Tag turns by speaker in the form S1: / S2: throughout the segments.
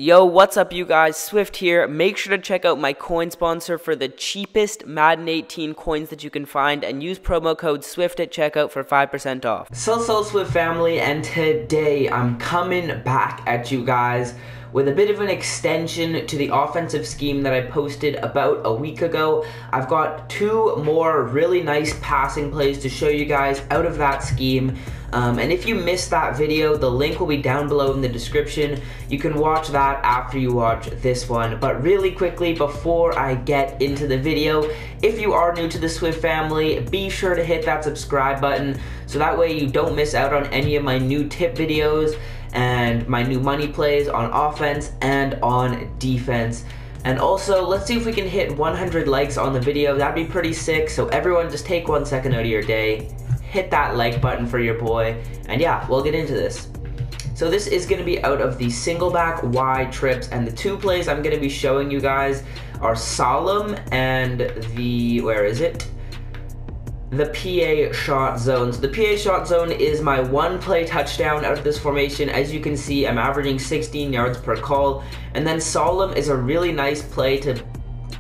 S1: Yo, what's up you guys? Swift here. Make sure to check out my coin sponsor for the cheapest Madden 18 coins that you can find and use promo code SWIFT at checkout for 5% off. So Swift family, and today I'm coming back at you guys with a bit of an extension to the offensive scheme that I posted about a week ago. I've got two more really nice passing plays to show you guys out of that scheme. And if you missed that video, the link will be down below in the description. You can watch that after you watch this one. But really quickly, before I get into the video, if you are new to the Swift family, be sure to hit that subscribe button so that way you don't miss out on any of my new tip videos and my new money plays on offense and on defense. And also, let's see if we can hit 100 likes on the video. That'd be pretty sick. So everyone, just take 1 second out of your day, hit that like button for your boy, and yeah, we'll get into this. So this is going to be out of the single back wide trips, and the two plays I'm going to be showing you guys are Solemn and the, the PA shot zone. So the PA shot zone is my one play touchdown out of this formation. As you can see, I'm averaging 16 yards per call. And then Solemn is a really nice play to,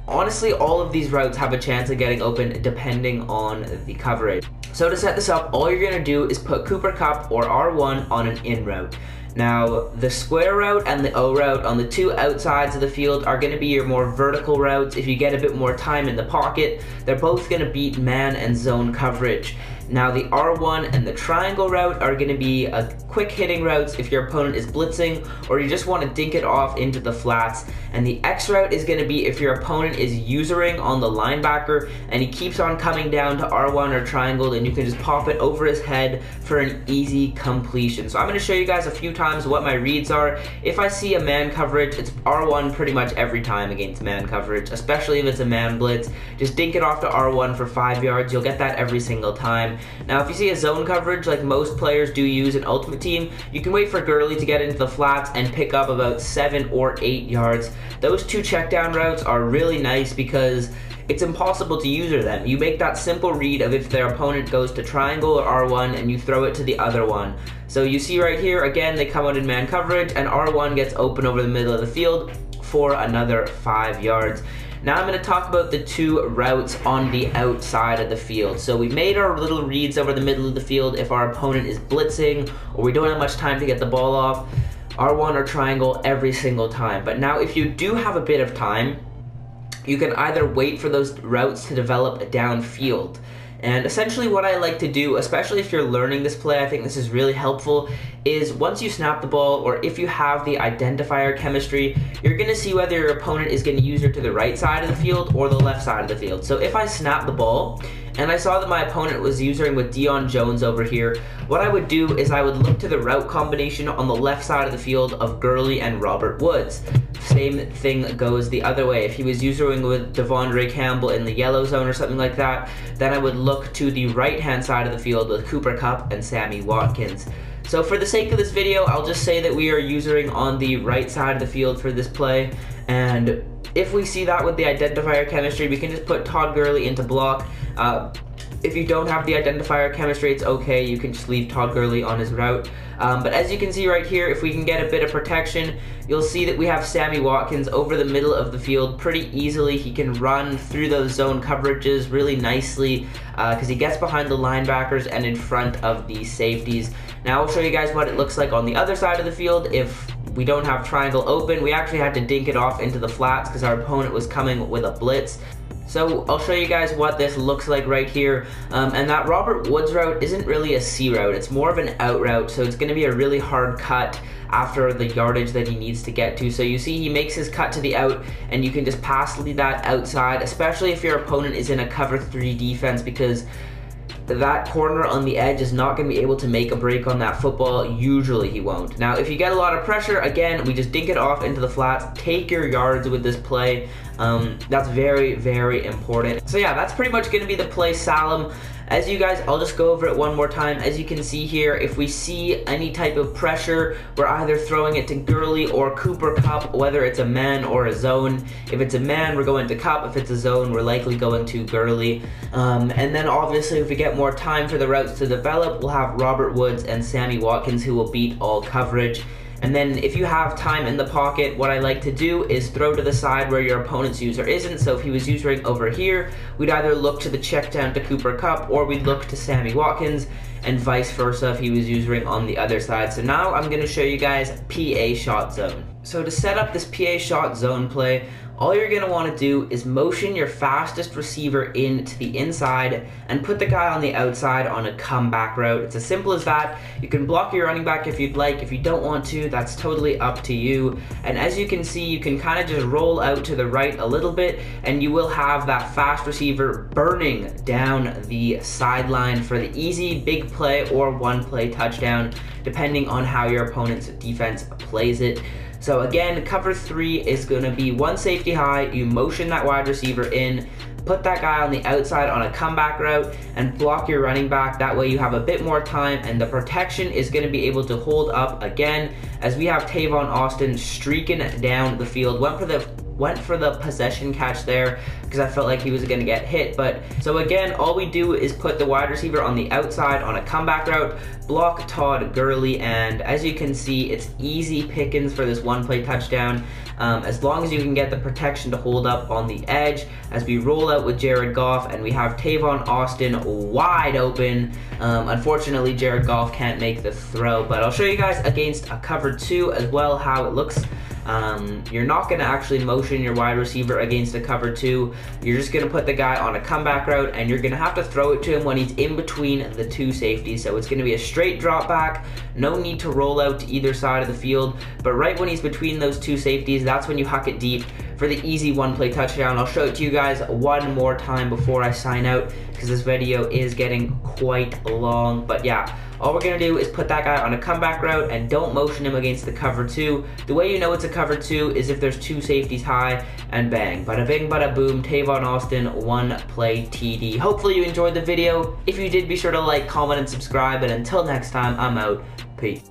S1: honestly, all of these routes have a chance of getting open depending on the coverage. So to set this up, all you're gonna do is put Cooper Kupp or R1 on an in route. Now, the square route and the O route on the two outsides of the field are going to be your more vertical routes. If you get a bit more time in the pocket, they're both going to beat man and zone coverage. Now, the R1 and the triangle route are going to be a quick hitting routes if your opponent is blitzing or you just want to dink it off into the flats. And the X route is going to be if your opponent is usering on the linebacker and he keeps on coming down to R1 or triangle, then you can just pop it over his head for an easy completion. So I'm going to show you guys a few times what my reads are. If I see a man coverage, it's R1 pretty much every time against man coverage, especially if it's a man blitz. Just dink it off to R1 for 5 yards. You'll get that every single time. Now, if you see a zone coverage like most players do use in Ultimate Team, you can wait for Gurley to get into the flats and pick up about 7 or 8 yards. Those two check down routes are really nice because it's impossible to user them. You make that simple read of if their opponent goes to triangle or R1 and you throw it to the other one. So you see right here, again, they come out in man coverage and R1 gets open over the middle of the field for another 5 yards. Now I'm going to talk about the two routes on the outside of the field. So we made our little reads over the middle of the field if our opponent is blitzing or we don't have much time to get the ball off. R1 or triangle every single time. But now if you do have a bit of time, you can either wait for those routes to develop downfield. And essentially what I like to do, especially if you're learning this play, I think this is really helpful, is once you snap the ball, or if you have the identifier chemistry, you're going to see whether your opponent is going to use her to the right side of the field or the left side of the field. So if I snap the ball, and I saw that my opponent was using with Deion Jones over here, what I would do is I would look to the route combination on the left side of the field of Gurley and Robert Woods. Same thing goes the other way. If he was using with Devondre Campbell in the yellow zone or something like that, then I would look to the right-hand side of the field with Cooper Kupp and Sammy Watkins. So for the sake of this video, I'll just say that we are using on the right side of the field for this play, and if we see that with the identifier chemistry, we can just put Todd Gurley into block. If you don't have the identifier chemistry, it's okay. You can just leave Todd Gurley on his route. But as you can see right here, if we can get a bit of protection, you'll see that we have Sammy Watkins over the middle of the field pretty easily. He can run through those zone coverages really nicely because he gets behind the linebackers and in front of the safeties. Now I'll show you guys what it looks like on the other side of the field. If we don't have triangle open, we actually had to dink it off into the flats because our opponent was coming with a blitz. So I'll show you guys what this looks like right here. And that Robert Woods route isn't really a C route, it's more of an out route, so it's going to be a really hard cut after the yardage that he needs to get to. So you see he makes his cut to the out, and you can just pass that outside, especially if your opponent is in a cover 3 defense, because that corner on the edge is not going to be able to make a break on that football. Usually he won't. Now if you get a lot of pressure, again, we just dink it off into the flats. Take your yards with this play. That's very, very important. So yeah, that's pretty much going to be the play Solemn. As you guys, I'll just go over it one more time. As you can see here, if we see any type of pressure, we're either throwing it to Gurley or Cooper Kupp, whether it's a man or a zone. If it's a man, we're going to Kupp. If it's a zone, we're likely going to Gurley. And then obviously, if we get more time for the routes to develop, we'll have Robert Woods and Sammy Watkins who will beat all coverage. And then if you have time in the pocket, what I like to do is throw to the side where your opponent's user isn't. So if he was using over here, we'd either look to the check down to Cooper Kupp, or we'd look to Sammy Watkins, and vice versa if he was using on the other side. So now I'm going to show you guys PA shot zone. So to set up this PA shot zone play, all you're going to want to do is motion your fastest receiver in to the inside and put the guy on the outside on a comeback route. It's as simple as that. You can block your running back if you'd like. If you don't want to, that's totally up to you. And as you can see, you can kind of just roll out to the right a little bit, and you will have that fast receiver burning down the sideline for the easy big play or one play touchdown, depending on how your opponent's defense plays it. So again, cover 3 is going to be one safety high. You motion that wide receiver in, put that guy on the outside on a comeback route, and block your running back. That way you have a bit more time, and the protection is going to be able to hold up again, as we have Tavon Austin streaking down the field. Went for the possession catch there because I felt like he was going to get hit. But so again, all we do is put the wide receiver on the outside on a comeback route, block Todd Gurley, and as you can see, it's easy pickings for this one play touchdown, as long as you can get the protection to hold up on the edge as we roll out with Jared Goff, and we have Tavon Austin wide open. Unfortunately, Jared Goff can't make the throw, but I'll show you guys against a cover 2 as well how it looks. You're not going to actually motion your wide receiver against a cover 2. You're just going to put the guy on a comeback route, and you're going to have to throw it to him when he's in between the 2 safeties. So it's going to be a straight drop back, no need to roll out to either side of the field, but right when he's between those 2 safeties, that's when you huck it deep for the easy one play touchdown. I'll show it to you guys one more time before I sign out, because this video is getting quite long. But yeah, all we're gonna do is put that guy on a comeback route and don't motion him against the cover 2. The way you know it's a cover 2 is if there's 2 safeties high, and bang, bada bing, bada boom, Tavon Austin, one play TD. Hopefully you enjoyed the video. If you did, be sure to like, comment, and subscribe, and until next time, I'm out. Peace.